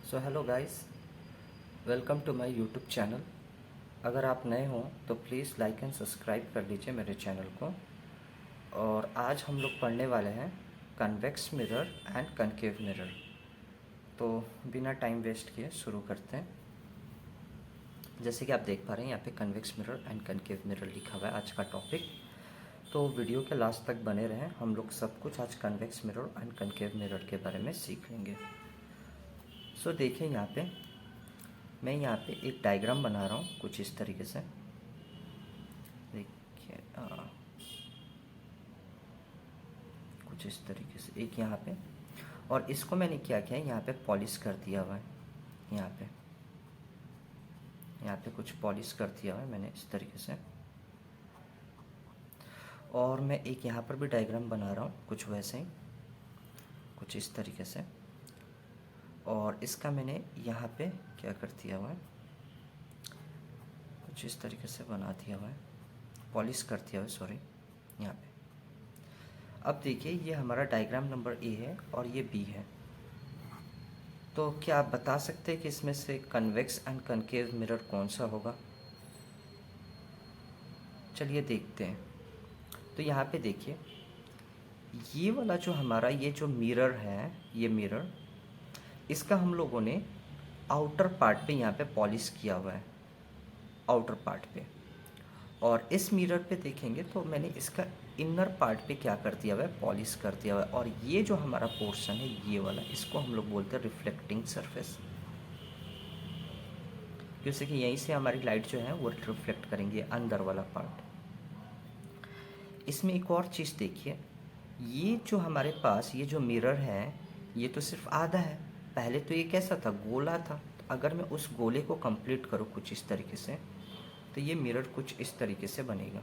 So hello guys, welcome to my YouTube channel. अगर आप नए हों तो प्लीज़ लाइक एंड सब्सक्राइब कर लीजिए मेरे चैनल को। और आज हम लोग पढ़ने वाले हैं convex mirror and concave mirror. तो बिना टाइम वेस्ट किए शुरू करते हैं। जैसे कि आप देख पा रहे हैं यहाँ पे convex mirror and concave mirror लिखा हुआ है आज का टॉपिक। तो वीडियो के लास्ट तक बने रहें, हम लोग सब कुछ आज convex mirror and concave mirror के बारे में सीख लेंगे। सो देखिए मैं यहाँ पे एक डायग्राम बना रहा हूँ कुछ इस तरीके से। देखिए कुछ इस तरीके से एक यहाँ पे, और इसको मैंने क्या किया है यहाँ पे पॉलिश कर दिया हुआ है। यहाँ पे कुछ पॉलिश कर दिया हुआ है मैंने इस तरीके से। और मैं एक यहाँ पर भी डायग्राम बना रहा हूँ कुछ वैसे ही, कुछ इस तरीके से। और इसका मैंने यहाँ पे क्या कर दिया हुआ है, कुछ इस तरीके से बना दिया हुआ है, पॉलिश कर दिया हुआ है, सॉरी यहाँ पे। अब देखिए ये हमारा डायग्राम नंबर ए है और ये बी है। तो क्या आप बता सकते हैं कि इसमें से कन्वेक्स एंड कनकेव मिरर कौन सा होगा? चलिए देखते हैं। तो यहाँ पे देखिए ये वाला जो हमारा ये जो मिरर है, ये मिरर, इसका हम लोगों ने आउटर पार्ट पे यहाँ पे पॉलिश किया हुआ है, आउटर पार्ट पे। और इस मिरर पे देखेंगे तो मैंने इसका इनर पार्ट पे क्या कर दिया हुआ है, पॉलिश कर दिया हुआ है। और ये जो हमारा पोर्शन है ये वाला, इसको हम लोग बोलते हैं रिफ्लेक्टिंग सरफेस, जैसे कि यहीं से हमारी लाइट जो है वो रिफ्लेक्ट करेंगे अंदर वाला पार्ट। इसमें एक और चीज़ देखिए, ये जो हमारे पास ये जो मिरर है ये तो सिर्फ आधा है। पहले तो ये कैसा था, गोला था। तो अगर मैं उस गोले को कंप्लीट करूँ कुछ इस तरीके से, तो ये मिरर कुछ इस तरीके से बनेगा,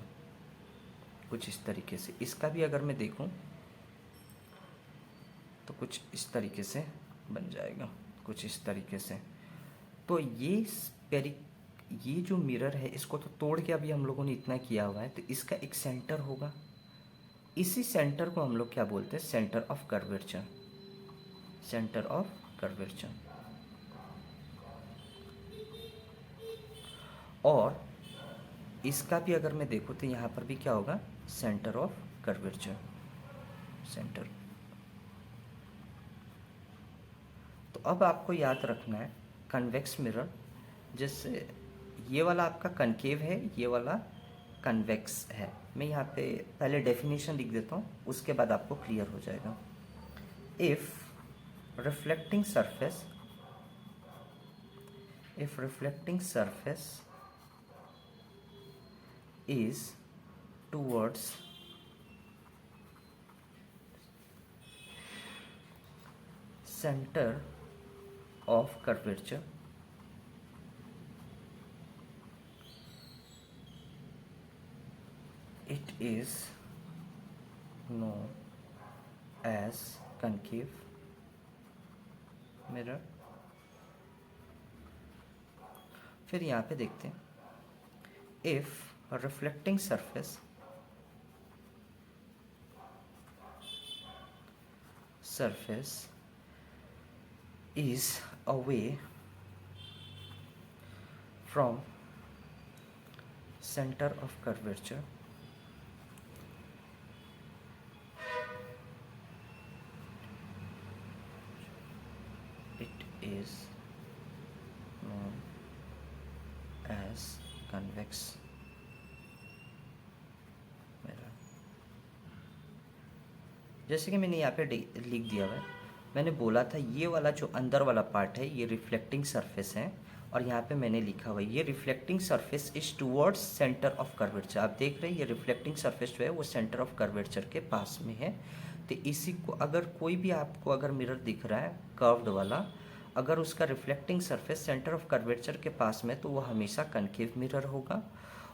कुछ इस तरीके से। इसका भी अगर मैं देखूं तो कुछ इस तरीके से बन जाएगा, कुछ इस तरीके से। तो ये जो मिरर है इसको तो तोड़ के अभी हम लोगों ने इतना किया हुआ है, तो इसका एक सेंटर होगा। इसी सेंटर को हम लोग क्या बोलते हैं, centre of curvature, centre of curvature. और इसका भी अगर मैं देखूँ तो यहाँ पर भी क्या होगा, सेंटर ऑफ कर्वेचर, सेंटर। तो अब आपको याद रखना है कन्वेक्स मिरर, जैसे ये वाला आपका कनकेव है, ये वाला कन्वेक्स है। मैं यहाँ पे पहले डेफिनेशन लिख देता हूँ, उसके बाद आपको क्लियर हो जाएगा। Reflecting surface if reflecting surface is towards center of curvature, it is known as concave mirror। फिर यहाँ पे देखते हैं, if a reflecting surface is away from center of curvature, it is known as convex mirror। जैसे कि मैंने यहाँ पे लिख दिया हुआ है, मैंने बोला था ये वाला जो अंदर वाला पार्ट है ये रिफ्लेक्टिंग सरफेस है, और यहाँ पे मैंने लिखा हुआ है ये reflecting surface is towards centre of curvature. आप देख रहे हैं ये रिफ्लेक्टिंग सरफेस जो है वो सेंटर ऑफ कर्वेचर के पास में है। तो इसी को अगर कोई भी आपको अगर मिरर दिख रहा है कर्व्ड वाला, अगर उसका reflecting surface centre of curvature के पास में, तो वो हमेशा कनकेव मिरर होगा।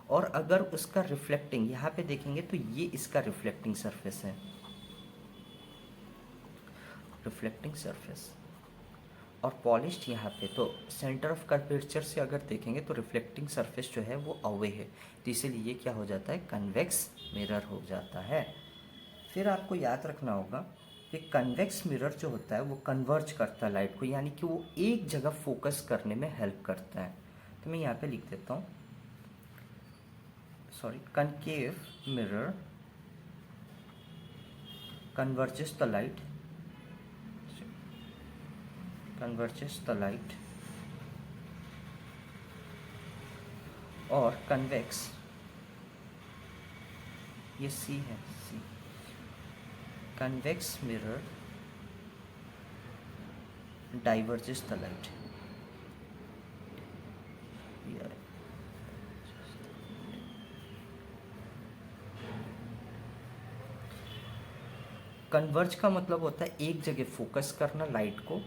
और अगर उसका रिफ्लेक्टिंग यहाँ पे देखेंगे तो ये इसका रिफ्लेक्टिंग सरफेस है, रिफ्लेक्टिंग सरफेस। और पॉलिश्ड यहाँ पे तो सेंटर ऑफ कर्वेचर से अगर देखेंगे तो रिफ्लेक्टिंग सरफेस जो है वो अवे है, तो इसीलिए ये क्या हो जाता है, कन्वेक्स मिरर हो जाता है। फिर आपको याद रखना होगा कि कन्वेक्स मिरर जो होता है वो कन्वर्ज करता है लाइट को, यानी कि वो एक जगह फोकस करने में हेल्प करता है। तो मैं यहाँ पे लिख देता हूँ, sorry, concave mirror converges the light और convex, ये C है, C, convex mirror diverges the light। Converge का मतलब होता है एक जगह फोकस करना लाइट को,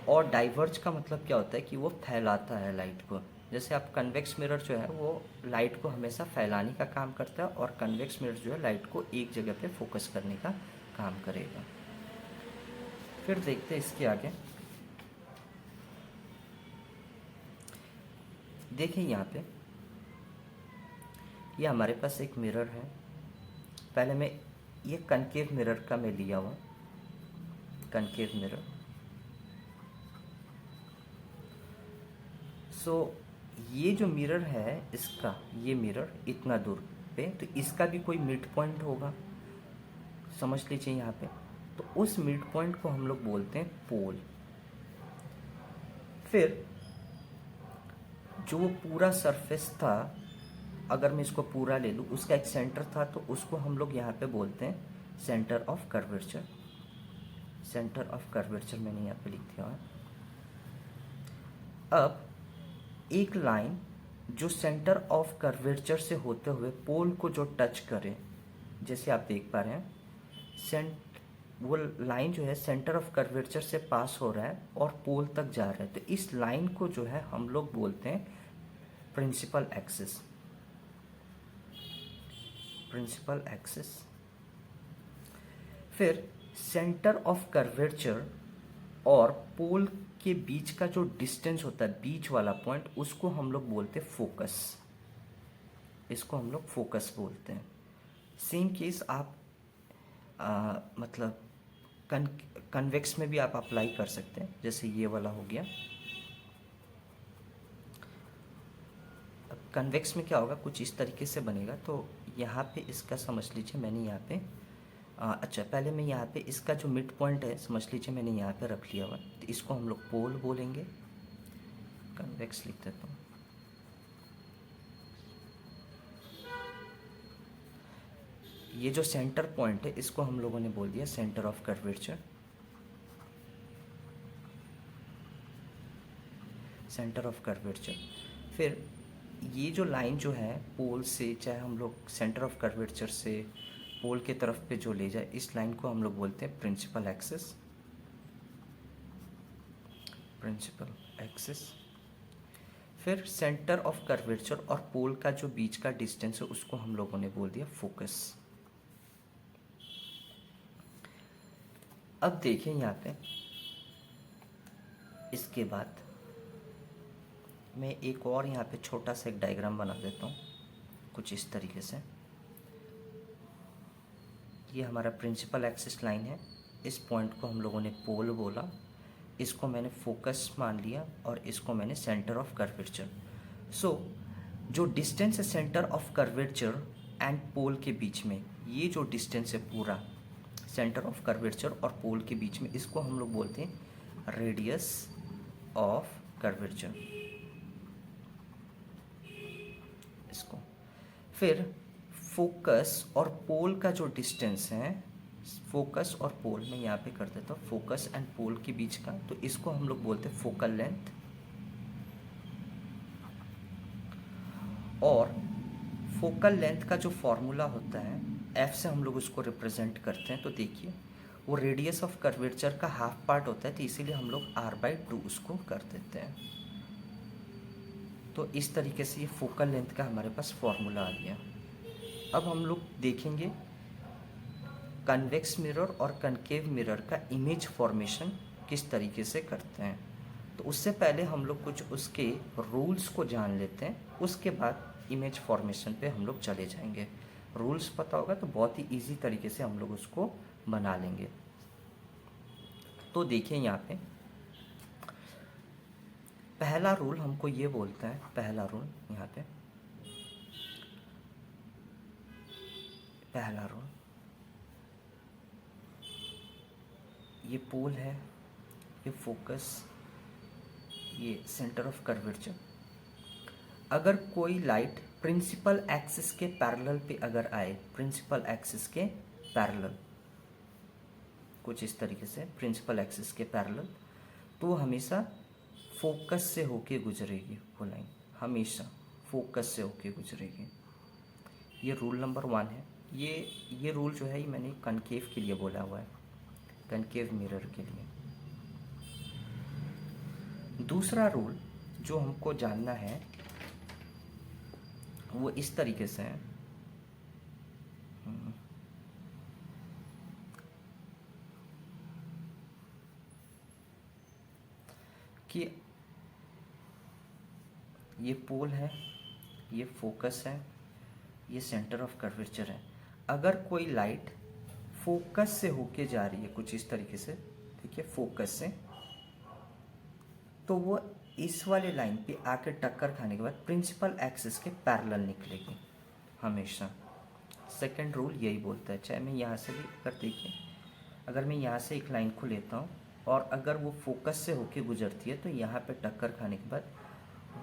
और डाइवर्ज का मतलब क्या होता है कि वो फैलाता है लाइट को। जैसे आप कन्वेक्स मिरर जो है वो लाइट को हमेशा फैलाने का काम करता है, और कन्वेक्स मिरर जो है लाइट को एक जगह पे फोकस करने का काम करेगा। फिर देखते हैं इसके आगे। देखिए यहाँ पे ये हमारे पास एक मिरर है। पहले मैं ये कनकेव मिरर का मैं लिया हुआ, कनकेव मिरर। सो ये जो मिरर है इसका, ये मिरर इतना दूर पे, तो इसका भी कोई मिड पॉइंट होगा, समझ लीजिए यहाँ पे। तो उस मिड पॉइंट को हम लोग बोलते हैं पोल। फिर जो वो पूरा सरफेस था, अगर मैं इसको पूरा ले लूँ, उसका एक सेंटर था, तो उसको हम लोग यहाँ पे बोलते हैं centre of curvature. Centre of curvature मैंने यहाँ पे लिख दिया है। अब एक लाइन जो सेंटर ऑफ कर्वेचर से होते हुए पोल को जो टच करे, जैसे आप देख पा रहे हैं, वो लाइन जो है सेंटर ऑफ कर्वेचर से पास हो रहा है और पोल तक जा रहा है, तो इस लाइन को जो है हम लोग बोलते हैं प्रिंसिपल एक्सिस। Principal axis. फिर सेंटर ऑफ कर्वेचर और पोल के बीच का जो डिस्टेंस होता है, बीच वाला पॉइंट, उसको हम लोग बोलते हैं फोकस। इसको हम लोग फोकस बोलते हैं। सेम केस आप मतलब कन्वेक्स में भी आप अप्लाई कर सकते हैं, जैसे ये वाला हो गया। अब कन्वेक्स में क्या होगा, कुछ इस तरीके से बनेगा। तो यहाँ पे इसका समझ लीजिए मैंने यहाँ पे अच्छा, पहले मैं यहाँ पे इसका जो मिड पॉइंट है समझ लीजिए मैंने यहाँ पे रख लिया हुआ, तो इसको हम लोग पोल बोलेंगे। कन्वेक्स लिख देता हूँ। ये जो सेंटर पॉइंट है इसको हम लोगों ने बोल दिया centre of curvature. Centre of curvature. फिर ये जो लाइन जो है पोल से, चाहे हम लोग सेंटर ऑफ कर्वेचर से पोल के तरफ पे जो ले जाए, इस लाइन को हम लोग बोलते हैं प्रिंसिपल एक्सिस। Principal axis. फिर सेंटर ऑफ कर्वेचर और पोल का जो बीच का डिस्टेंस है उसको हम लोगों ने बोल दिया फोकस। अब देखिए यहाँ पे, इसके बाद मैं एक और यहाँ पे छोटा सा एक डायग्राम बना देता हूँ, कुछ इस तरीके से। ये हमारा प्रिंसिपल एक्सिस लाइन है, इस पॉइंट को हम लोगों ने पोल बोला, इसको मैंने फोकस मान लिया, और इसको मैंने सेंटर ऑफ कर्वेचर। सो जो डिस्टेंस है centre of curvature and pole के बीच में, ये जो डिस्टेंस है पूरा सेंटर ऑफ कर्वेचर और पोल के बीच में, इसको हम लोग बोलते हैं रेडियस ऑफ कर्वेचर। इसको फिर फोकस और पोल का जो डिस्टेंस है, फोकस और पोल में यहाँ पे कर देता हूँ, फोकस एंड पोल के बीच का, तो इसको हम लोग बोलते हैं फोकल लेंथ। और फोकल लेंथ का जो फॉर्मूला होता है, एफ से हम लोग उसको रिप्रेजेंट करते हैं। तो देखिए वो रेडियस ऑफ कर्वेचर का हाफ पार्ट होता है, तो इसीलिए हम लोग r/2 उसको कर देते हैं। तो इस तरीके से ये फोकल लेंथ का हमारे पास फॉर्मूला आ गया। अब हम लोग देखेंगे कन्वेक्स मिरर और कनकेव मिरर का इमेज फॉर्मेशन किस तरीके से करते हैं। तो उससे पहले हम लोग कुछ उसके रूल्स को जान लेते हैं, उसके बाद इमेज फॉर्मेशन पे हम लोग चले जाएंगे। रूल्स पता होगा तो बहुत ही इजी तरीके से हम लोग उसको बना लेंगे। तो देखिए यहाँ पे पहला रूल हमको ये बोलता है, पहला रूल यहाँ पे, पहला रूल, ये पोल है, ये फोकस, ये सेंटर ऑफ कर्वेचर। अगर कोई लाइट प्रिंसिपल एक्सिस के पैरेलल पे अगर आए, प्रिंसिपल एक्सिस के पैरेलल, कुछ इस तरीके से प्रिंसिपल एक्सिस के पैरेलल, तो हमेशा फोकस से होके गुजरेगी वो लाइन, हमेशा फोकस से होके गुजरेगी। ये रूल नंबर 1 है। ये रूल जो है ये मैंने कनकेव के लिए बोला हुआ है, कनकेव मिरर के लिए। दूसरा रूल जो हमको जानना है वो इस तरीके से है कि ये पोल है, ये फोकस है, ये सेंटर ऑफ कर्वेचर है। अगर कोई लाइट फोकस से होके जा रही है कुछ इस तरीके से, ठीक है, फोकस से, तो वो इस वाले लाइन पे आके टक्कर खाने के बाद प्रिंसिपल एक्सिस के पैरेलल निकलेगी हमेशा। सेकंड रूल यही बोलता है, चाहे मैं यहाँ से भी अगर देखिए, अगर मैं यहाँ से एक लाइन को लेता हूँ और अगर वो फोकस से होके गुजरती है तो यहाँ पे टक्कर खाने के बाद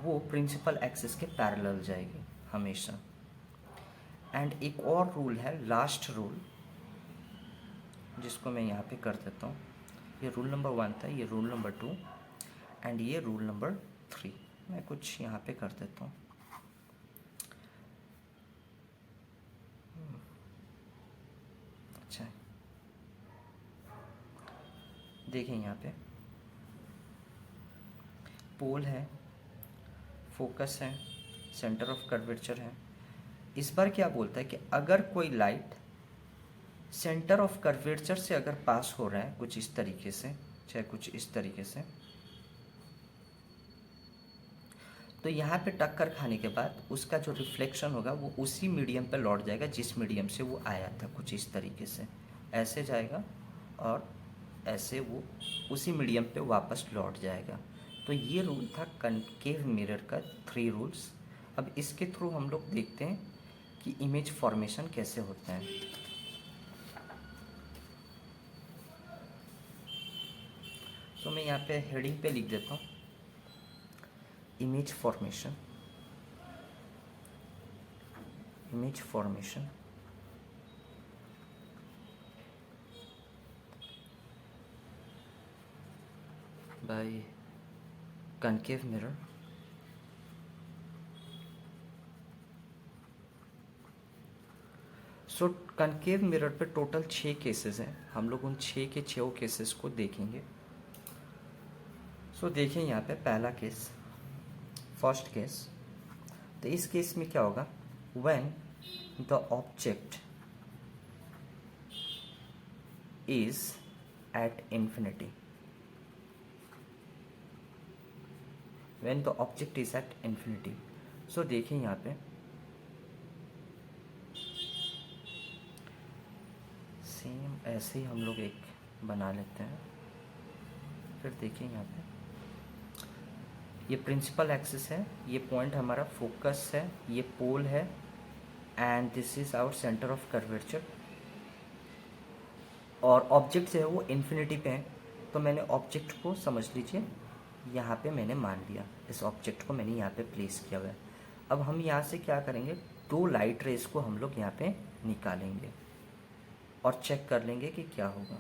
वो प्रिंसिपल एक्सिस के पैरेलल जाएगी हमेशा। एंड एक और रूल है, लास्ट रूल, जिसको मैं यहाँ पे कर देता हूँ। ये रूल नंबर 1 था, ये रूल नंबर 2 एंड ये रूल नंबर 3। मैं कुछ यहाँ पे कर देता हूँ। अच्छा, देखें यहाँ पे पोल है, फोकस है, सेंटर ऑफ कर्वेचर है। इस बार क्या बोलता है कि अगर कोई लाइट सेंटर ऑफ कर्वेचर से अगर पास हो रहा है कुछ इस तरीके से, चाहे कुछ इस तरीके से, तो यहाँ पे टक्कर खाने के बाद उसका जो रिफ्लेक्शन होगा वो उसी मीडियम पे लौट जाएगा जिस मीडियम से वो आया था, कुछ इस तरीके से ऐसे जाएगा और ऐसे वो उसी मीडियम पे वापस लौट जाएगा। तो ये रूल था कनकेव मिरर का 3 रूल्स। अब इसके थ्रू हम लोग देखते हैं कि इमेज फॉर्मेशन कैसे होता है। तो मैं यहाँ पे हेडिंग पे लिख देता हूँ, image formation, image formation by concave mirror. So concave mirror पे टोटल 6 केसेस हैं, हम लोग उन 6 के 6 केसेस को देखेंगे। सो देखिए यहाँ पे पहला केस, फर्स्ट केस। तो इस केस में क्या होगा, when the object is at infinity, when the object is at infinity. So देखिए यहाँ पे सेम ऐसे ही हम लोग एक बना लेते हैं। फिर देखिए यहाँ पे ये प्रिंसिपल एक्सिस है, ये पॉइंट हमारा फोकस है, ये पोल है and this is our centre of curvature. और ऑब्जेक्ट जो है वो इन्फिनिटी पे है, तो मैंने ऑब्जेक्ट को समझ लीजिए यहाँ पे मैंने मान लिया, इस ऑब्जेक्ट को मैंने यहाँ पे प्लेस किया हुआ है। अब हम यहाँ से क्या करेंगे, 2 लाइट रेस को हम लोग यहाँ पे निकालेंगे और चेक कर लेंगे कि क्या होगा।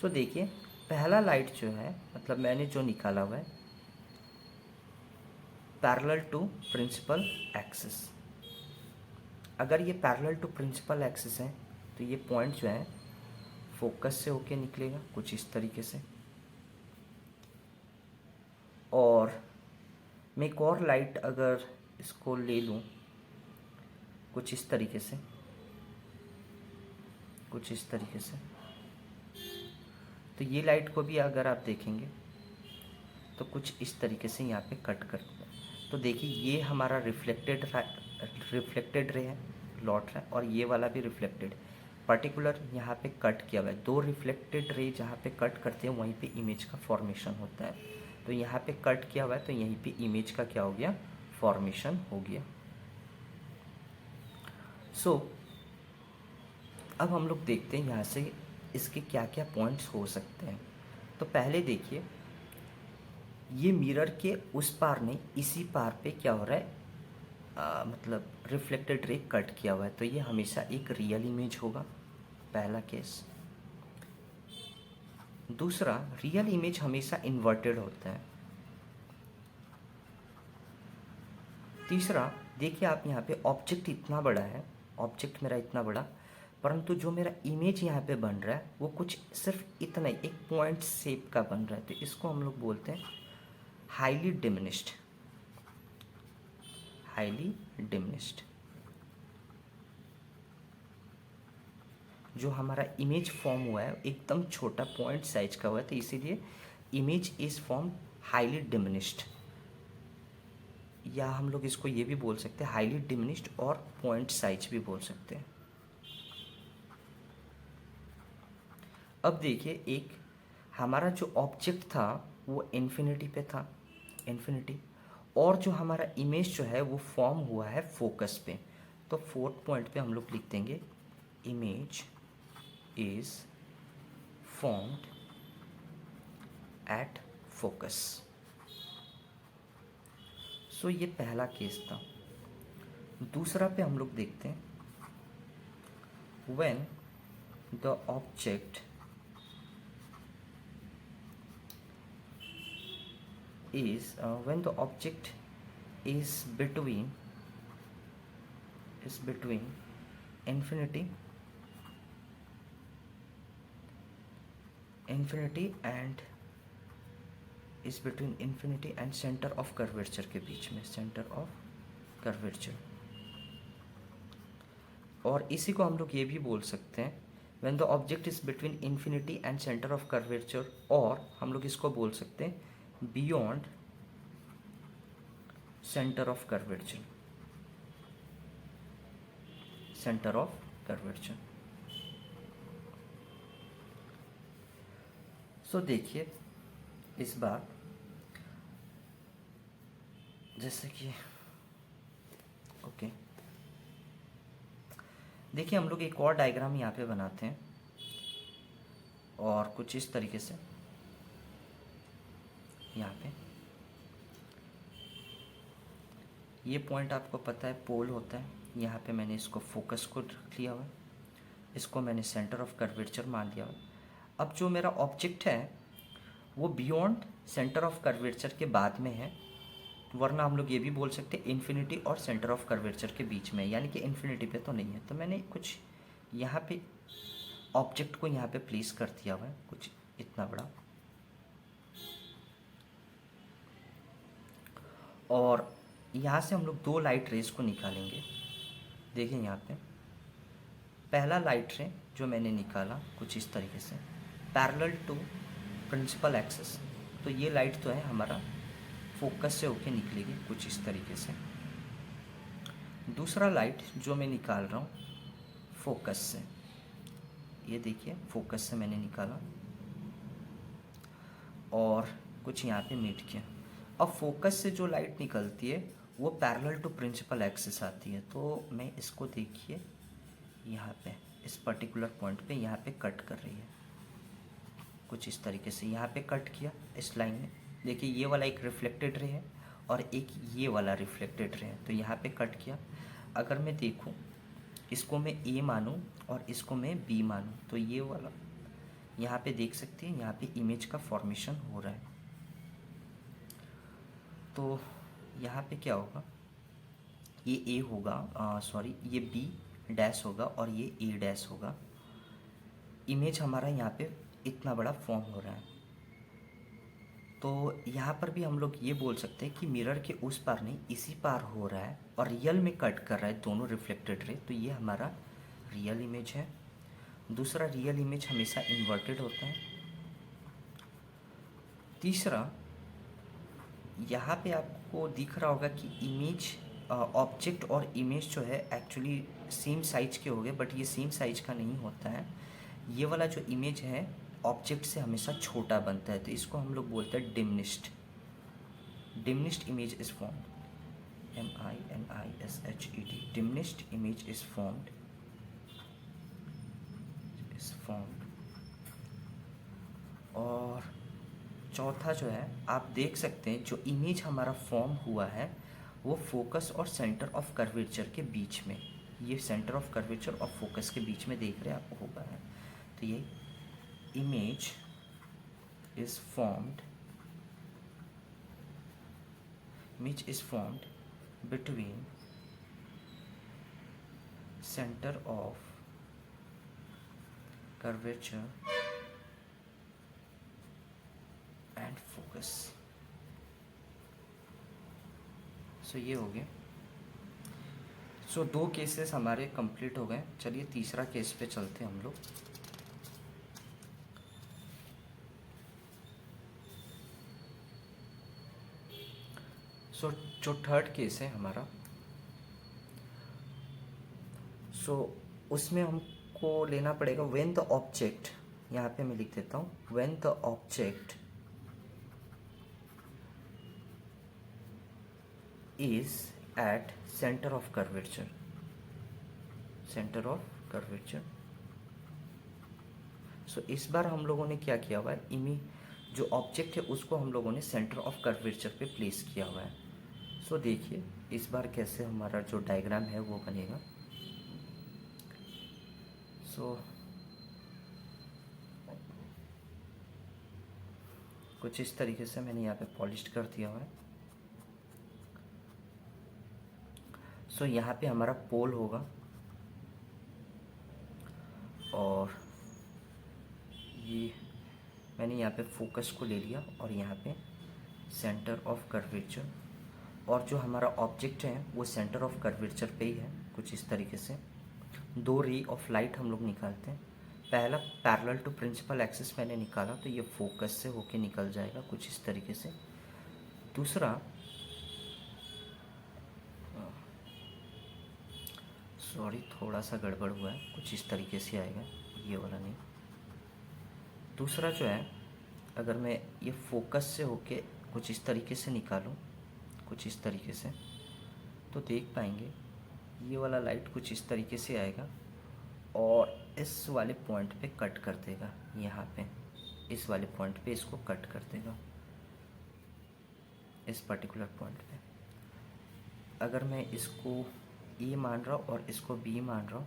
सो देखिए पहला लाइट जो है, मतलब मैंने जो निकाला हुआ है, पैरेलल टू प्रिंसिपल एक्सिस। अगर ये पैरेलल टू प्रिंसिपल एक्सिस है तो ये पॉइंट जो है फोकस से होके निकलेगा कुछ इस तरीके से। और मैं एक और लाइट अगर इसको ले लूँ कुछ इस तरीके से, कुछ इस तरीके से, तो ये लाइट को भी अगर आप देखेंगे तो कुछ इस तरीके से यहाँ पे कट कर, तो देखिए ये हमारा रिफ्लेक्टेड रे है, लौट रहा है, और ये वाला भी रिफ्लेक्टेड। पर्टिकुलर यहाँ पे कट किया हुआ है, दो रिफ्लेक्टेड रे जहाँ पे कट करते हैं वहीं पे इमेज का फॉर्मेशन होता है। तो यहाँ पे कट किया हुआ है तो यहीं पे इमेज का क्या हो गया, फॉर्मेशन हो गया। सो अब हम लोग देखते हैं यहाँ से इसके क्या क्या पॉइंट्स हो सकते हैं। तो पहले देखिए, ये मिरर के उस पार नहीं इसी पार पे क्या हो रहा है, मतलब रिफ्लेक्टेड रे कट किया हुआ है, तो ये हमेशा एक रियल इमेज होगा, पहला केस। दूसरा, रियल इमेज हमेशा इन्वर्टेड होता है। तीसरा, देखिए आप यहाँ पे ऑब्जेक्ट इतना बड़ा है, ऑब्जेक्ट मेरा इतना बड़ा, परंतु जो मेरा इमेज यहाँ पे बन रहा है वो कुछ सिर्फ इतना ही एक पॉइंट शेप का बन रहा है, तो इसको हम लोग बोलते हैं हाईली डिमिनिश्ड, हाईली डिमिनिश्ड। जो हमारा इमेज फॉर्म हुआ है एकदम छोटा पॉइंट साइज का हुआ है, तो इसीलिए image is form highly diminished, या हम लोग इसको ये भी बोल सकते हैं हाईली डिमिनिश्ड और पॉइंट साइज भी बोल सकते हैं। अब देखिए, एक हमारा जो ऑब्जेक्ट था वो इन्फिनिटी पे था, इन्फिनिटी, और जो हमारा इमेज जो है वो फॉर्म हुआ है फोकस पे। तो फोर्थ पॉइंट पे हम लोग लिख देंगे image is formed at focus. So ये पहला केस था। दूसरा पे हम लोग देखते हैं when the object is when the object is between infinity and is between infinity and center of curvature के बीच में, center of curvature। और इसी को हम लोग ये भी बोल सकते हैं when the object is between infinity and center of curvature, और हम लोग इसको बोल सकते हैं beyond center of curvature, center of curvature। सो देखिए इस बार जैसे कि ओके, देखिए हम लोग एक और डायग्राम यहाँ पे बनाते हैं और कुछ इस तरीके से यहाँ पे ये पॉइंट आपको पता है पोल होता है, यहाँ पे मैंने इसको फोकस को रख लिया हुआ है, इसको मैंने सेंटर ऑफ कर्वेचर मान दिया हुआ है। अब जो मेरा ऑब्जेक्ट है वो बियॉन्ड सेंटर ऑफ कर्वेचर के बाद में है, वरना हम लोग ये भी बोल सकते हैं इन्फिनिटी और सेंटर ऑफ कर्वेचर के बीच में, यानी कि इन्फिनिटी पे तो नहीं है। तो मैंने कुछ यहाँ पे ऑब्जेक्ट को यहाँ पे प्लेस कर दिया हुआ है, कुछ इतना बड़ा, और यहाँ से हम लोग दो लाइट रेज को निकालेंगे। देखिए यहाँ पे पहला लाइट रे जो मैंने निकाला कुछ इस तरीके से पैरेलल टू प्रिंसिपल एक्सिस, तो ये लाइट तो है हमारा फोकस से होके निकलेगी कुछ इस तरीके से। दूसरा लाइट जो मैं निकाल रहा हूँ फोकस से, ये देखिए फोकस से मैंने निकाला और कुछ यहाँ पे मीट किया। अब फोकस से जो लाइट निकलती है वो पैरेलल टू प्रिंसिपल एक्सिस आती है, तो मैं इसको देखिए यहाँ पे इस पर्टिकुलर पॉइंट पे यहाँ पे कट कर रही है कुछ इस तरीके से, यहाँ पे कट किया इस लाइन में। देखिए ये वाला एक रिफ्लेक्टेड रे है और एक ये वाला रिफ्लेक्टेड रे है, तो यहाँ पे कट किया। अगर मैं देखूँ इसको मैं ए मानूँ और इसको मैं बी मानूँ, तो ये वाला यहाँ पे देख सकते हैं यहाँ पे इमेज का फॉर्मेशन हो रहा है। तो यहाँ पे क्या होगा, ये ए होगा, सॉरी ये बी डैश होगा और ये ए डैश होगा। इमेज हमारा यहाँ पे इतना बड़ा फॉर्म हो रहा है। तो यहाँ पर भी हम लोग ये बोल सकते हैं कि मिरर के उस पार नहीं इसी पार हो रहा है और रियल में कट कर रहा है दोनों रिफ्लेक्टेड रे, तो ये हमारा रियल इमेज है। दूसरा, रियल इमेज हमेशा इन्वर्टेड होता है। तीसरा, यहाँ पे आपको दिख रहा होगा कि इमेज ऑब्जेक्ट और इमेज जो है एक्चुअली सेम साइज के हो गए, बट ये सेम साइज का नहीं होता है। ये वाला जो इमेज है ऑब्जेक्ट से हमेशा छोटा बनता है, तो इसको हम लोग बोलते हैं diminished. Diminished image is formed, MINISHED, diminished image is formed और चौथा जो है आप देख सकते हैं जो इमेज हमारा फॉर्म हुआ है वो फोकस और सेंटर ऑफ कर्वेचर के बीच में, ये सेंटर ऑफ कर्वेचर और फोकस के बीच में देख रहे हैं आपको होगा है। तो ये image is formed between centre of curvature and focus. So ये हो गया। सो 2 केसेस हमारे कंप्लीट हो गए। चलिए तीसरा केस पे चलते हैं हम लोग। सो जो थर्ड केस है हमारा, सो उसमें हमको लेना पड़ेगा व्हेन द ऑब्जेक्ट, यहाँ पे मैं लिख देता हूँ, when the object is at center of curvature, सो इस बार हम लोगों ने क्या किया हुआ है, इमेज जो ऑब्जेक्ट है उसको हम लोगों ने सेंटर ऑफ कर्वेचर पे प्लेस किया हुआ है। सो देखिए इस बार कैसे हमारा जो डायग्राम है वो बनेगा। सो कुछ इस तरीके से मैंने यहाँ पे पॉलिश कर दिया हुआ है। सो यहाँ पे हमारा पोल होगा और ये मैंने यहाँ पे फोकस को ले लिया और यहाँ पे सेंटर ऑफ कर्वेचर, और जो हमारा ऑब्जेक्ट है वो सेंटर ऑफ कर्वेचर पे ही है। कुछ इस तरीके से 2 रे ऑफ लाइट हम लोग निकालते हैं। पहला पैरेलल टू प्रिंसिपल एक्सिस मैंने निकाला तो ये फोकस से होके निकल जाएगा कुछ इस तरीके से। दूसरा सॉरी थोड़ा सा गड़बड़ हुआ है, कुछ इस तरीके से आएगा, ये वाला नहीं। दूसरा जो है अगर मैं ये फोकस से होके कुछ इस तरीके से निकालूं, कुछ इस तरीके से, तो देख पाएंगे ये वाला लाइट कुछ इस तरीके से आएगा और इस वाले पॉइंट पे कट कर देगा। यहाँ पे इस वाले पॉइंट पे इसको कट कर देगा, इस पर्टिकुलर पॉइंट पे। अगर मैं इसको ए मान रहा हूँ और इसको बी मान रहा हूँ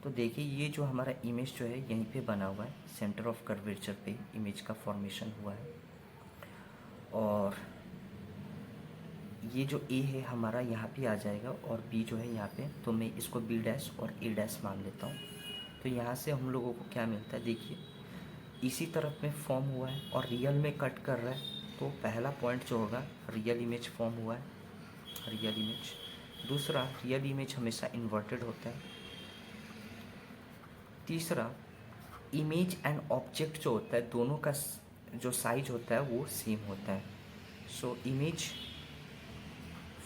तो देखिए ये जो हमारा इमेज जो है यहीं पे बना हुआ है, सेंटर ऑफ कर्वेचर पे इमेज का फॉर्मेशन हुआ है। और ये जो ए है हमारा यहाँ पे आ जाएगा और बी जो है यहाँ पे, तो मैं इसको बी डैश और ए डैश मान लेता हूँ। तो यहाँ से हम लोगों को क्या मिलता है, देखिए इसी तरफ में फॉर्म हुआ है और रियल में कट कर रहा है। तो पहला पॉइंट जो होगा रियल इमेज फॉर्म हुआ है, रियल इमेज। दूसरा रियल इमेज हमेशा इन्वर्टेड होता है। तीसरा इमेज एंड ऑब्जेक्ट जो होता है दोनों का जो साइज होता है वो सेम होता है। So image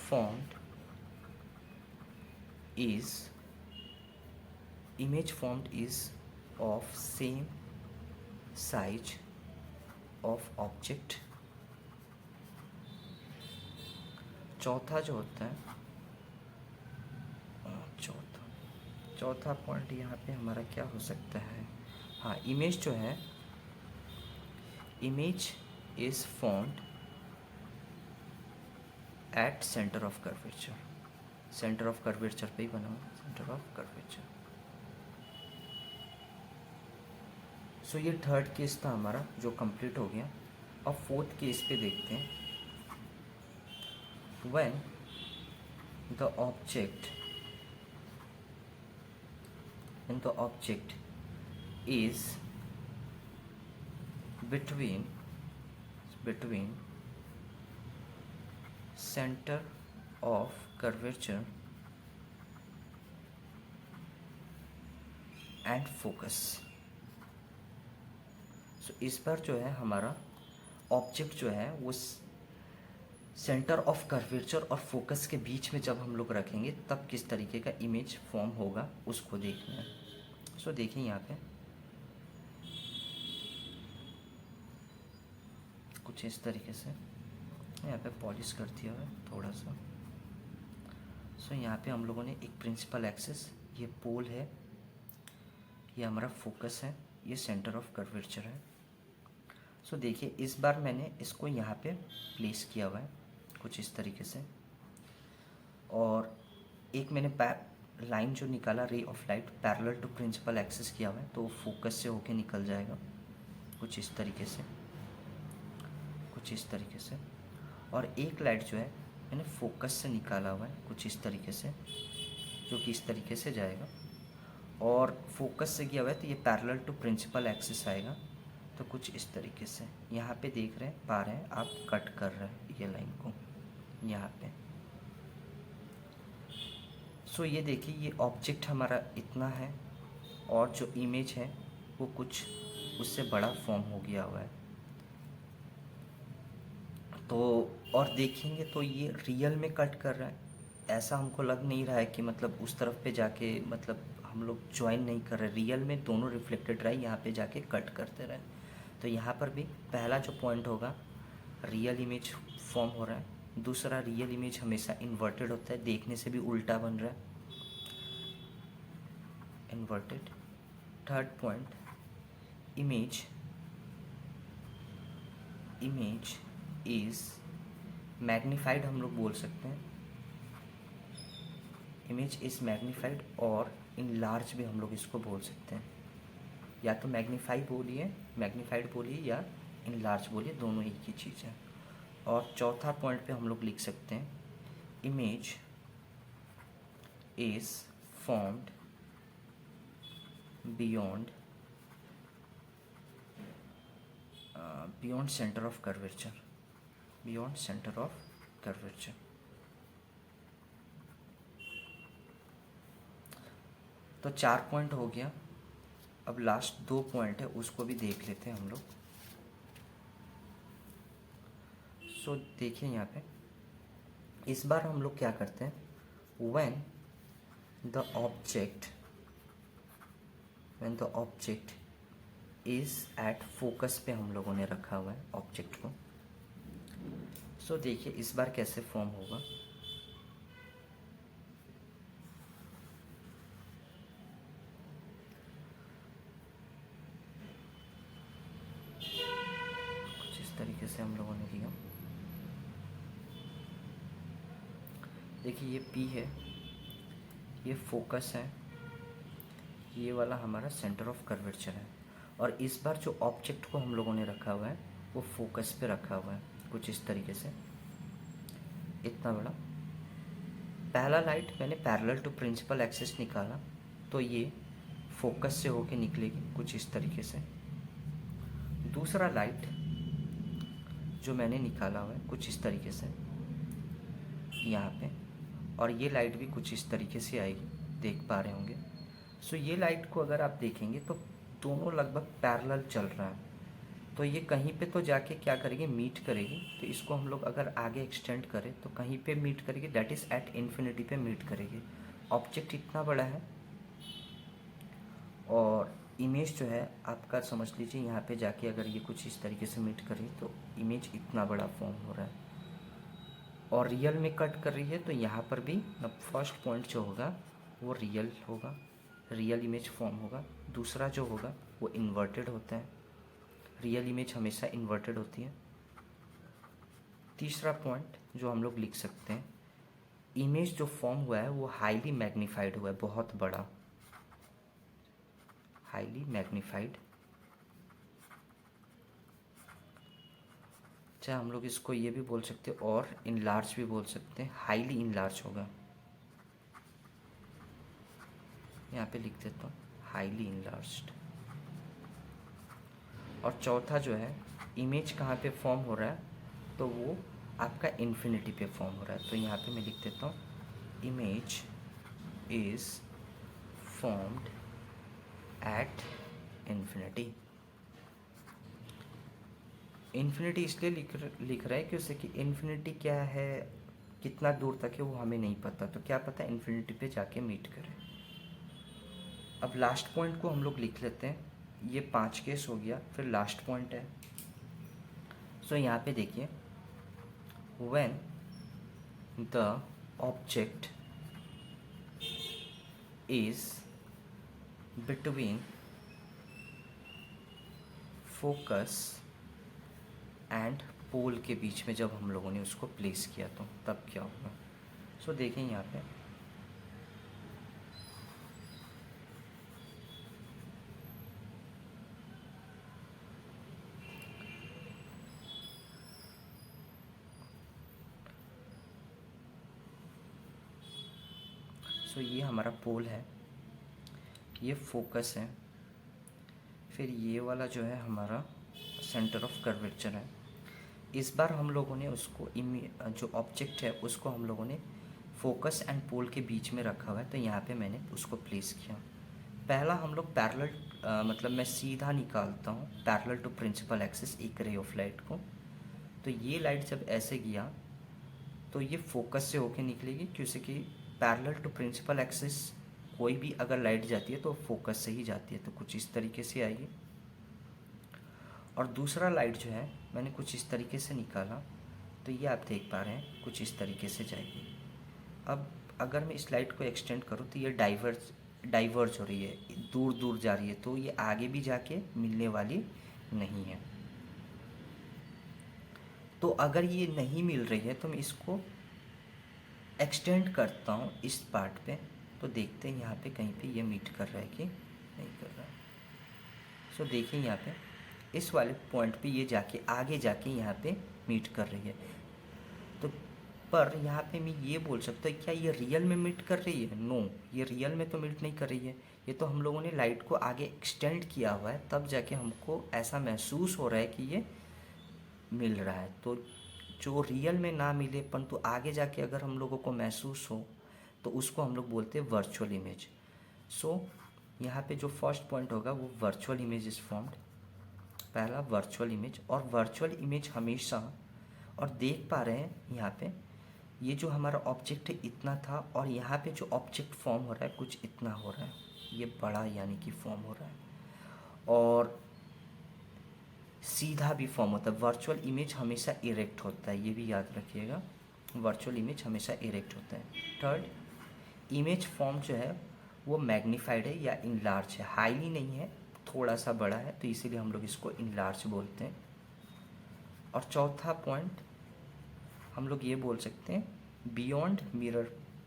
formed is of same size of object. चौथा जो होता है, चौथा पॉइंट यहाँ पे हमारा क्या हो सकता है, हाँ इमेज जो है, image is formed at centre of curvature. Centre of curvature पे ही बना हुआ, सेंटर ऑफ कर्वेचर। सो ये थर्ड केस था हमारा जो कंप्लीट हो गया। अब फोर्थ केस पे देखते हैं। When the object is between center of curvature and focus। सो इस बार जो है हमारा ऑब्जेक्ट जो है वो सेंटर ऑफ कर्वेचर और फोकस के बीच में जब हम लोग रखेंगे तब किस तरीके का इमेज फॉर्म होगा उसको देखना है। सो देखिए यहाँ पे कुछ इस तरीके से यहाँ पे पॉलिश कर दिया है थोड़ा सा। सो यहाँ पे हम लोगों ने एक प्रिंसिपल एक्सिस, ये पोल है, ये हमारा फोकस है, ये सेंटर ऑफ कर्वेचर है। सो देखिए इस बार मैंने इसको यहाँ पे प्लेस किया हुआ है कुछ इस तरीके से, और एक मैंने लाइन जो निकाला ray of light parallel to principal axis किया हुआ है, तो वो फोकस से होके निकल जाएगा कुछ इस तरीके से, कुछ इस तरीके से। और एक लाइट जो है मैंने फोकस से निकाला हुआ है कुछ इस तरीके से, जो कि इस तरीके से जाएगा, और फोकस से किया हुआ है तो ये पैरेलल टू प्रिंसिपल एक्सिस आएगा, तो कुछ इस तरीके से। यहाँ पे देख रहे हैं, पा रहे हैं आप, कट कर रहे हैं ये लाइन को यहाँ पे। सो ये देखिए ये ऑब्जेक्ट हमारा इतना है, और जो इमेज है वो कुछ उससे बड़ा फॉर्म हो गया हुआ है। तो और देखेंगे तो ये रियल में कट कर रहा है, ऐसा हमको लग नहीं रहा है कि मतलब उस तरफ पे जाके मतलब हम लोग ज्वाइन नहीं कर रहे, रियल में दोनों रिफ्लेक्टेड रहा है, यहाँ पे जाके कट करते रहे। तो यहाँ पर भी पहला जो पॉइंट होगा रियल इमेज फॉर्म हो रहा है, दूसरा रियल इमेज हमेशा इन्वर्टेड होता है, देखने से भी उल्टा बन रहा है, inverted. Third point image is magnified, हम लोग बोल सकते हैं इमेज इज मैग्नीफाइड, और इन लार्ज भी हम लोग इसको बोल सकते हैं, या तो मैग्नीफाइड बोलिए या इन लार्ज बोलिए, दोनों एक ही चीज़ है। और चौथा पॉइंट पे हम लोग लिख सकते हैं image is formed beyond centre of curvature, beyond centre of curvature. तो 4 पॉइंट हो गया। अब लास्ट 2 पॉइंट है, उसको भी देख लेते हैं हम लोग। सो देखिए यहाँ पे इस बार हम लोग क्या करते हैं, when the object is at focus पे हम लोगों ने रखा हुआ है ऑब्जेक्ट को। सो देखिए इस बार कैसे फॉर्म होगा। कुछ इस तरीके से हम लोगों ने किया। देखिए ये P है, ये फोकस है, ये वाला हमारा सेंटर ऑफ कर्वेचर है, और इस बार जो ऑब्जेक्ट को हम लोगों ने रखा हुआ है वो फोकस पे रखा हुआ है कुछ इस तरीके से, इतना बड़ा। पहला लाइट मैंने पैरेलल टू प्रिंसिपल एक्सिस निकाला, तो ये फोकस से होके निकलेगी कुछ इस तरीके से। दूसरा लाइट जो मैंने निकाला हुआ है कुछ इस तरीके से यहाँ पे, और ये लाइट भी कुछ इस तरीके से आएगी, देख पा रहे होंगे। सो ये लाइट को अगर आप देखेंगे तो दोनों लगभग पैरेलल चल रहा है, तो ये कहीं पे तो जाके क्या करेगी, मीट करेगी। तो इसको हम लोग अगर आगे एक्सटेंड करें तो कहीं पे मीट करेगी, दैट इज़ एट इन्फिनिटी पे मीट करेगी। ऑब्जेक्ट इतना बड़ा है, और इमेज जो है आपका समझ लीजिए यहाँ पे जाके अगर ये कुछ इस तरीके से मीट कर रही है तो इमेज इतना बड़ा फॉर्म हो रहा है, और रियल में कट कर रही है, तो यहाँ पर भी फर्स्ट पॉइंट जो होगा वो रियल होगा, रियल इमेज फॉर्म होगा। दूसरा जो होगा वो इन्वर्टेड होता है, रियल इमेज हमेशा इन्वर्टेड होती है। तीसरा पॉइंट जो हम लोग लिख सकते हैं, इमेज जो फॉर्म हुआ है वो हाईली मैग्नीफाइड हुआ है, बहुत बड़ा, हाईली मैग्नीफाइड। चाहे हम लोग इसको ये भी बोल सकते हैं और इनलार्ज भी बोल सकते हैं, हाईली इनलार्ज होगा, यहाँ पे लिख देता हूँ हाईली इनलार्ज्ड। और चौथा जो है इमेज कहाँ पे फॉर्म हो रहा है, तो वो आपका इन्फिनिटी पे फॉर्म हो रहा है, तो यहाँ पे मैं लिख देता हूँ image is formed at infinity. Infinity इसलिए लिख रहा है कि उससे कि इन्फिनिटी क्या है, कितना दूर तक है वो हमें नहीं पता, तो क्या पता इन्फिनिटी पे जाके मीट करें। अब लास्ट पॉइंट को हम लोग लिख लेते हैं। ये 5 केस हो गया, फिर लास्ट पॉइंट है। सो यहाँ पे देखिए, when the object is between focus and pole के बीच में, जब हम लोगों ने उसको प्लेस किया तो तब क्या होगा। सो देखें यहाँ पे, सो ये हमारा पोल है, ये फोकस है, फिर ये वाला जो है हमारा सेंटर ऑफ कर्वेचर है। इस बार हम लोगों ने उसको जो ऑब्जेक्ट है उसको हम लोगों ने फोकस एंड पोल के बीच में रखा हुआ है, तो यहाँ पे मैंने उसको प्लेस किया। पहला हम लोग पैरेलल, मतलब मैं सीधा निकालता हूँ पैरेलल टू प्रिंसिपल एक्सिस एक रे ऑफ लाइट को। तो ये लाइट जब ऐसे गया तो ये फोकस से होके निकलेगी, क्योंकि पैरेलल टू प्रिंसिपल एक्सिस कोई भी अगर लाइट जाती है तो फोकस से ही जाती है, तो कुछ इस तरीके से आएगी। और दूसरा लाइट जो है मैंने कुछ इस तरीके से निकाला, तो ये आप देख पा रहे हैं कुछ इस तरीके से जाएगी। अब अगर मैं इस लाइट को एक्सटेंड करूँ तो ये डाइवर्ज हो रही है, दूर दूर जा रही है, तो ये आगे भी जाके मिलने वाली नहीं है। तो अगर ये नहीं मिल रही है तो मैं इसको एक्सटेंड करता हूँ इस पार्ट पे, तो देखते हैं यहाँ पे कहीं पे ये मीट कर रहा है कि नहीं कर रहा है। सो देखिए यहाँ पे इस वाले पॉइंट पे ये जाके आगे जाके यहाँ पे मीट कर रही है। तो पर यहाँ पे मैं ये बोल सकता हूँ, क्या ये रियल में मीट कर रही है? नो, ये रियल में तो मीट नहीं कर रही है। ये तो हम लोगों ने लाइट को आगे एक्सटेंड किया हुआ है, तब जाके हमको ऐसा महसूस हो रहा है कि ये मिल रहा है। तो जो रियल में ना मिले परंतु आगे जाके अगर हम लोगों को महसूस हो, तो उसको हम लोग बोलते हैं वर्चुअल इमेज। सो यहाँ पे जो फर्स्ट पॉइंट होगा वो वर्चुअल इमेज इज फॉर्म्ड, पहला वर्चुअल इमेज। और वर्चुअल इमेज हमेशा, और देख पा रहे हैं यहाँ पे ये जो हमारा ऑब्जेक्ट है इतना था, और यहाँ पे जो ऑब्जेक्ट फॉर्म हो रहा है कुछ इतना हो रहा है, ये बड़ा यानी कि फॉर्म हो रहा है, और सीधा भी फॉर्म होता है। वर्चुअल इमेज हमेशा इरेक्ट होता है, ये भी याद रखिएगा, वर्चुअल इमेज हमेशा इरेक्ट होता है। थर्ड, इमेज फॉर्म जो है वो मैग्नीफाइड है या इनलार्ज है, हाईली नहीं है, थोड़ा सा बड़ा है, तो इसीलिए हम लोग इसको इनलार्ज बोलते हैं। और चौथा पॉइंट हम लोग ये बोल सकते हैं बियॉन्ड मिरर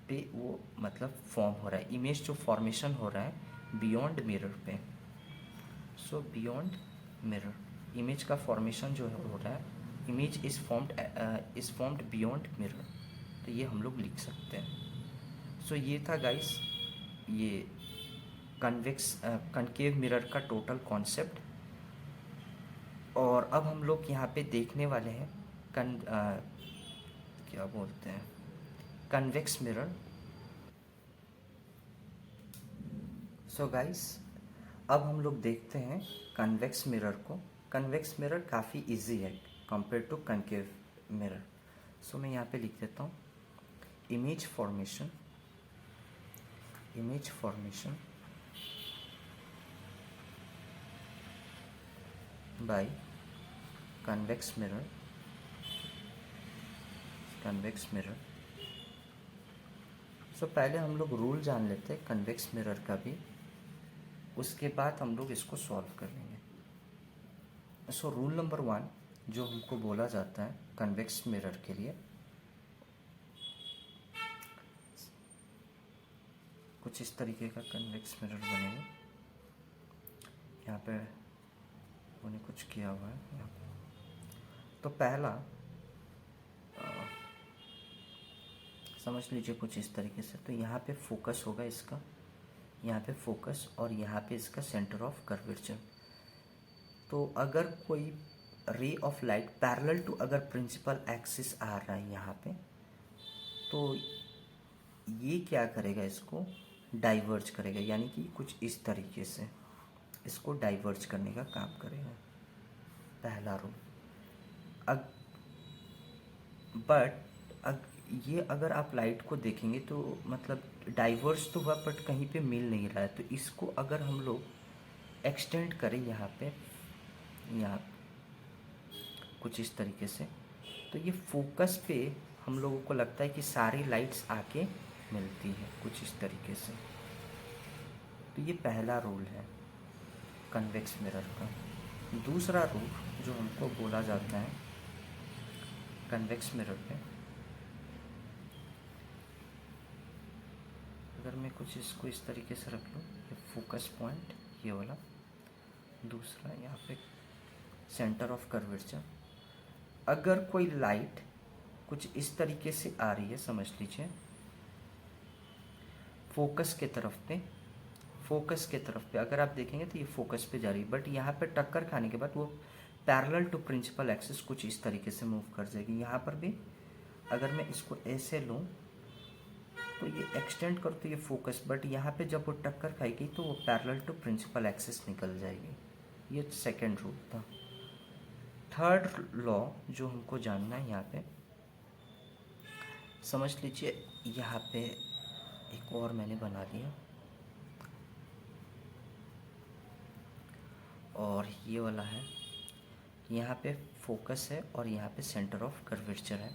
पे वो मतलब फॉर्म हो रहा है, इमेज जो फॉर्मेशन हो रहा है बियॉन्ड मिरर पे। सो बियॉन्ड मिरर, इमेज का फॉर्मेशन जो हो रहा है, image is formed beyond mirror, तो ये हम लोग लिख सकते हैं। सो ये था गाइस ये कनकेव मिरर का टोटल कॉन्सेप्ट। और अब हम लोग यहाँ पे देखने वाले हैं क्या बोलते हैं, कन्वेक्स मिरर। सो गाइस अब हम लोग देखते हैं कन्वेक्स मिरर को। कन्वेक्स मिरर काफ़ी इजी है कंपेयर टू कनकेव मिरर। सो मैं यहाँ पे लिख देता हूँ image formation by convex mirror so पहले हम लोग रूल जान लेते हैं कन्वेक्स मिरर का भी, उसके बाद हम लोग इसको सॉल्व कर लेंगे। सो रूल नंबर 1 जो हमको बोला जाता है कन्वेक्स मिरर के लिए, कुछ इस तरीके का कन्वेक्स मिरर बनेगा। यहाँ पे उन्हें कुछ किया हुआ है यहाँ पे। तो पहला समझ लीजिए कुछ इस तरीके से, तो यहाँ पे फोकस होगा इसका, यहाँ पे फोकस, और यहाँ पे इसका सेंटर ऑफ कर्वेचर। तो अगर कोई ray of light parallel to अगर प्रिंसिपल एक्सिस आ रहा है यहाँ पे, तो ये क्या करेगा, इसको डाइवर्ज करेगा, यानी कि कुछ इस तरीके से इसको डाइवर्ज करने का काम करेगा, पहला रूल। बट ये अगर आप लाइट को देखेंगे तो मतलब डाइवर्स तो हुआ बट कहीं पे मिल नहीं रहा है। तो इसको अगर हम लोग एक्सटेंड करें यहाँ पे, यहाँ कुछ इस तरीके से, तो ये फोकस पे हम लोगों को लगता है कि सारी लाइट्स आके मिलती है कुछ इस तरीके से। तो ये पहला रूल है कन्वेक्स मिरर का। दूसरा रूल जो हमको बोला जाता है कन्वेक्स मिरर पे, अगर मैं कुछ इसको इस तरीके से रख लूँ, ये फोकस पॉइंट ये वाला, दूसरा यहाँ पे सेंटर ऑफ कर्वेचर। अगर कोई लाइट कुछ इस तरीके से आ रही है, समझ लीजिए फोकस के तरफ पे अगर आप देखेंगे तो ये फोकस पे जा रही है, बट यहाँ पे टक्कर खाने के बाद वो पैरेलल टू प्रिंसिपल एक्सिस कुछ इस तरीके से मूव कर जाएगी। यहाँ पर भी अगर मैं इसको ऐसे लूँ तो ये एक्सटेंड करो तो ये फोकस, बट यहाँ पे जब वो टक्कर खाएगी तो वो पैरेलल टू प्रिंसिपल एक्सिस निकल जाएगी। ये सेकेंड रूल था। थर्ड लॉ जो हमको जानना है यहाँ पे, समझ लीजिए यहाँ पे एक और मैंने बना लिया, और ये वाला है, यहाँ पे फोकस है और यहाँ पे सेंटर ऑफ कर्वेचर है।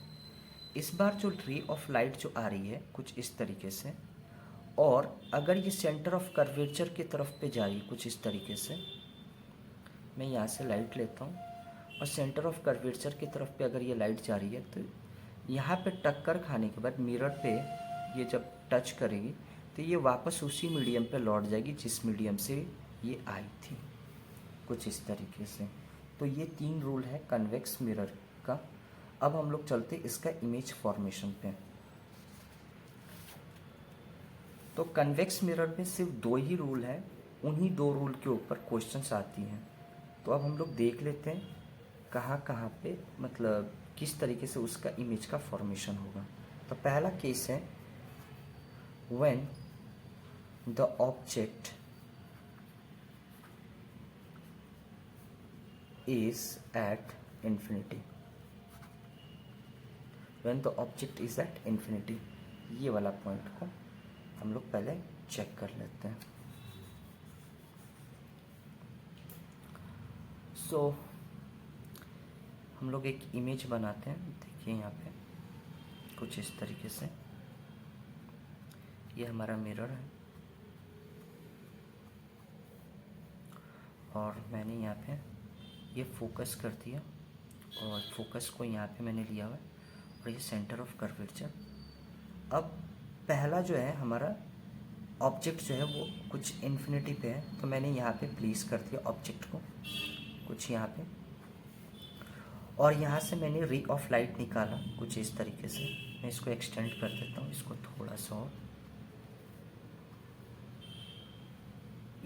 इस बार जो रे ऑफ लाइट जो आ रही है कुछ इस तरीके से, और अगर ये सेंटर ऑफ कर्वेचर की तरफ पे जा रही है कुछ इस तरीके से, मैं यहाँ से लाइट लेता हूँ और सेंटर ऑफ कर्वेचर की तरफ पे अगर ये लाइट जा रही है, तो यहाँ पे टक्कर खाने के बाद मिरर पे ये जब टच करेगी तो ये वापस उसी मीडियम पे लौट जाएगी जिस मीडियम से ये आई थी, कुछ इस तरीके से। तो ये 3 रूल है कन्वेक्स मिरर का। अब हम लोग चलते इसका इमेज फॉर्मेशन पे। तो कन्वेक्स मिरर में सिर्फ 2 ही रूल हैं, उन्हीं 2 रूल के ऊपर क्वेश्चंस आती हैं। तो अब हम लोग देख लेते हैं कहाँ पे मतलब किस तरीके से उसका इमेज का फॉर्मेशन होगा। तो पहला केस है when the object is at infinity, when the object is at infinity, ये वाला पॉइंट को हम लोग पहले चेक कर लेते हैं। सो हम लोग एक इमेज बनाते हैं, देखिए यहाँ पे कुछ इस तरीके से, ये हमारा मिरर है और मैंने यहाँ पे ये फोकस कर दिया और फोकस को यहाँ पे मैंने लिया हुआ है और ये सेंटर ऑफ कर्वेचर। अब पहला जो है हमारा ऑब्जेक्ट जो है वो कुछ इन्फिनिटी पे है, तो मैंने यहाँ पे प्लेस कर दिया ऑब्जेक्ट को कुछ यहाँ पे, और यहाँ से मैंने रे ऑफ लाइट निकाला कुछ इस तरीके से। मैं इसको एक्सटेंड कर देता हूँ, इसको थोड़ा सा और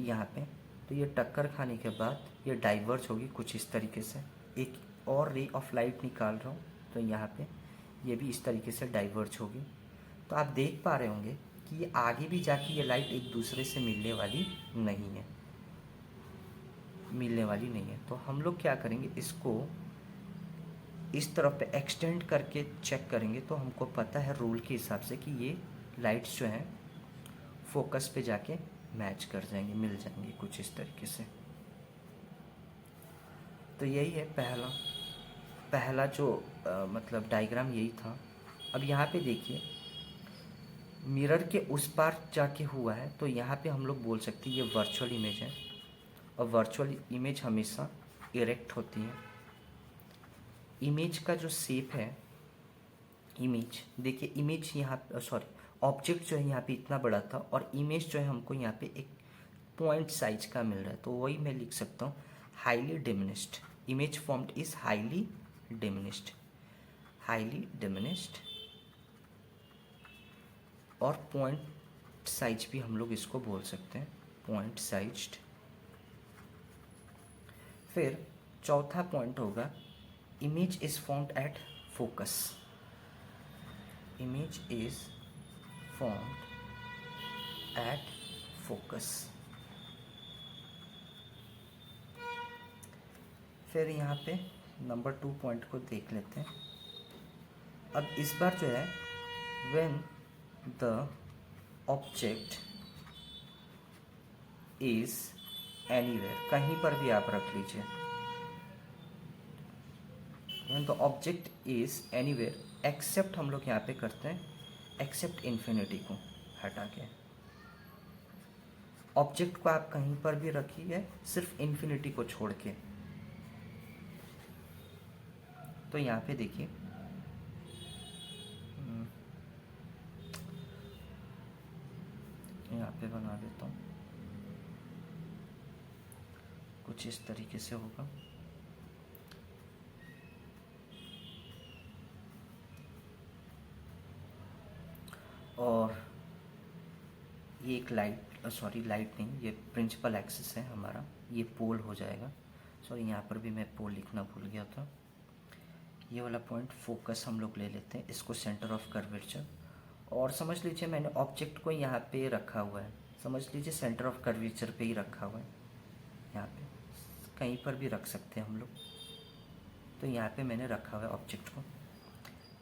यहाँ पे, तो ये टक्कर खाने के बाद ये डाइवर्ज होगी कुछ इस तरीके से। एक और रे ऑफ लाइट निकाल रहा हूँ तो यहाँ पे ये भी इस तरीके से डाइवर्ज होगी। तो आप देख पा रहे होंगे कि ये आगे भी जाके ये लाइट एक दूसरे से मिलने वाली नहीं है। तो हम लोग क्या करेंगे, इसको इस तरफ पे एक्सटेंड करके चेक करेंगे तो हमको पता है रूल के हिसाब से कि ये लाइट्स जो हैं फोकस पे जाके मैच कर जाएंगे, मिल जाएंगे कुछ इस तरीके से। तो यही है पहला जो मतलब डायग्राम यही था। अब यहाँ पे देखिए मिरर के उस पार जाके हुआ है, तो यहाँ पे हम लोग बोल सकते हैं ये वर्चुअल इमेज है, और वर्चुअल इमेज हमेशा इरेक्ट होती है। इमेज का जो शेप है, इमेज देखिए, इमेज यहाँ ऑब्जेक्ट जो है यहाँ पे इतना बड़ा था और इमेज जो है हमको यहाँ पे एक पॉइंट साइज का मिल रहा है, तो वही मैं लिख सकता हूँ highly diminished. Image formed is highly diminished, और पॉइंट साइज भी हम लोग इसको बोल सकते हैं पॉइंट साइज्ड। फिर चौथा पॉइंट होगा image is formed at focus. Image is formed at focus। फिर यहाँ पे नंबर 2 पॉइंट को देख लेते हैं। अब इस बार जो है when the object is anywhere, कहीं पर भी आप रख लीजिए। When the object is anywhere except, हम लोग यहाँ पे करते हैं एक्सेप्ट इन्फिनिटी को हटा के। ऑब्जेक्ट को आप कहीं पर भी रखिए सिर्फ इन्फिनिटी को छोड़ के। तो यहाँ पे देखिए यहाँ पे बना देता हूँ, कुछ इस तरीके से होगा। और ये एक लाइट, सॉरी लाइट नहीं, ये प्रिंसिपल एक्सिस है हमारा, ये पोल हो जाएगा। सॉरी यहाँ पर भी मैं पोल लिखना भूल गया था। ये वाला पॉइंट फोकस हम लोग ले लेते हैं, इसको सेंटर ऑफ कर्वेचर। और समझ लीजिए मैंने ऑब्जेक्ट को यहाँ पे रखा हुआ है, समझ लीजिए सेंटर ऑफ कर्वेचर पे ही रखा हुआ है। यहाँ पे कहीं पर भी रख सकते हैं हम लोग। तो यहाँ पे मैंने रखा हुआ है ऑब्जेक्ट को।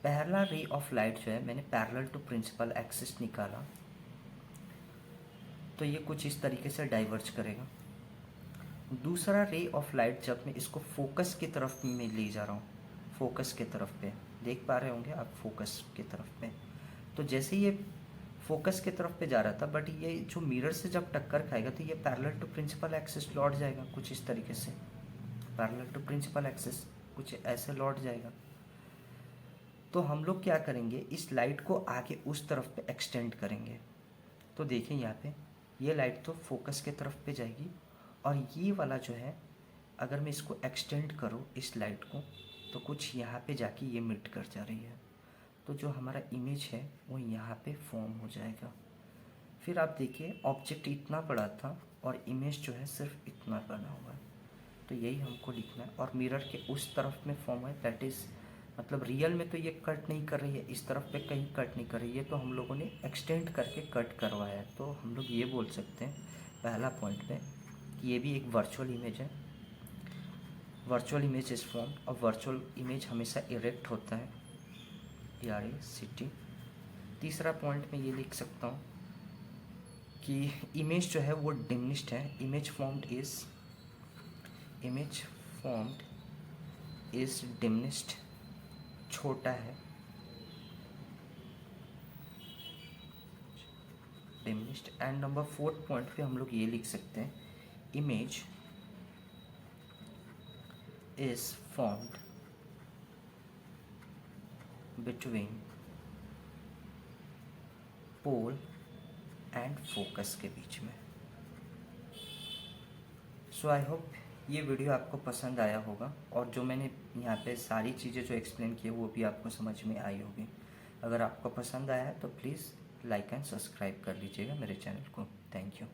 पहला रे ऑफ लाइट जो है मैंने पैरेलल टू प्रिंसिपल एक्सिस निकाला, तो ये कुछ इस तरीके से डाइवर्ज करेगा। दूसरा रे ऑफ लाइट जब मैं इसको फोकस की तरफ में ले जा रहा हूँ, फोकस की तरफ पे देख पा रहे होंगे आप, फोकस की तरफ पे, तो जैसे ये फोकस की तरफ पे जा रहा था, बट ये जो मिरर से जब टक्कर खाएगा तो ये पैरेलल टू प्रिंसिपल एक्सिस लौट जाएगा कुछ इस तरीके से। पैरेलल टू प्रिंसिपल एक्सिस कुछ ऐसे लौट जाएगा। तो हम लोग क्या करेंगे, इस लाइट को आगे उस तरफ पे एक्सटेंड करेंगे। तो देखिए यहाँ पे ये लाइट तो फोकस के तरफ पे जाएगी, और ये वाला जो है अगर मैं इसको एक्सटेंड करूँ इस लाइट को, तो कुछ यहाँ पे जाके ये मिट कर जा रही है। तो जो हमारा इमेज है वो यहाँ पे फॉर्म हो जाएगा। फिर आप देखिए ऑब्जेक्ट इतना बड़ा था और इमेज जो है सिर्फ इतना बना हुआ है। तो यही हमको लिखना है। और मिरर के उस तरफ में फॉर्म है, दैट इज़ मतलब रियल में तो ये कट नहीं कर रही है, इस तरफ पे कहीं कट नहीं कर रही है, तो हम लोगों ने एक्सटेंड करके कट करवाया है। तो हम लोग ये बोल सकते हैं पहला पॉइंट पे कि ये भी एक वर्चुअल इमेज है। वर्चुअल इमेज इज फॉर्म, और वर्चुअल इमेज हमेशा इरेक्ट होता है, ERECT। तीसरा पॉइंट में ये लिख सकता हूँ कि इमेज जो है वो डिमिनिश्ड है। इमेज फॉर्म्ड इज डिमिनिश्ड, छोटा है, डिमिनिश्ड। एंड नंबर 4 पॉइंट पे हम लोग ये लिख सकते हैं, image is formed between pole and focus के बीच में। सो आई होप ये वीडियो आपको पसंद आया होगा, और जो मैंने यहाँ पे सारी चीज़ें जो एक्सप्लेन की है वो भी आपको समझ में आई होगी। अगर आपको पसंद आया है तो प्लीज़ लाइक एंड सब्सक्राइब कर लीजिएगा मेरे चैनल को। Thank you.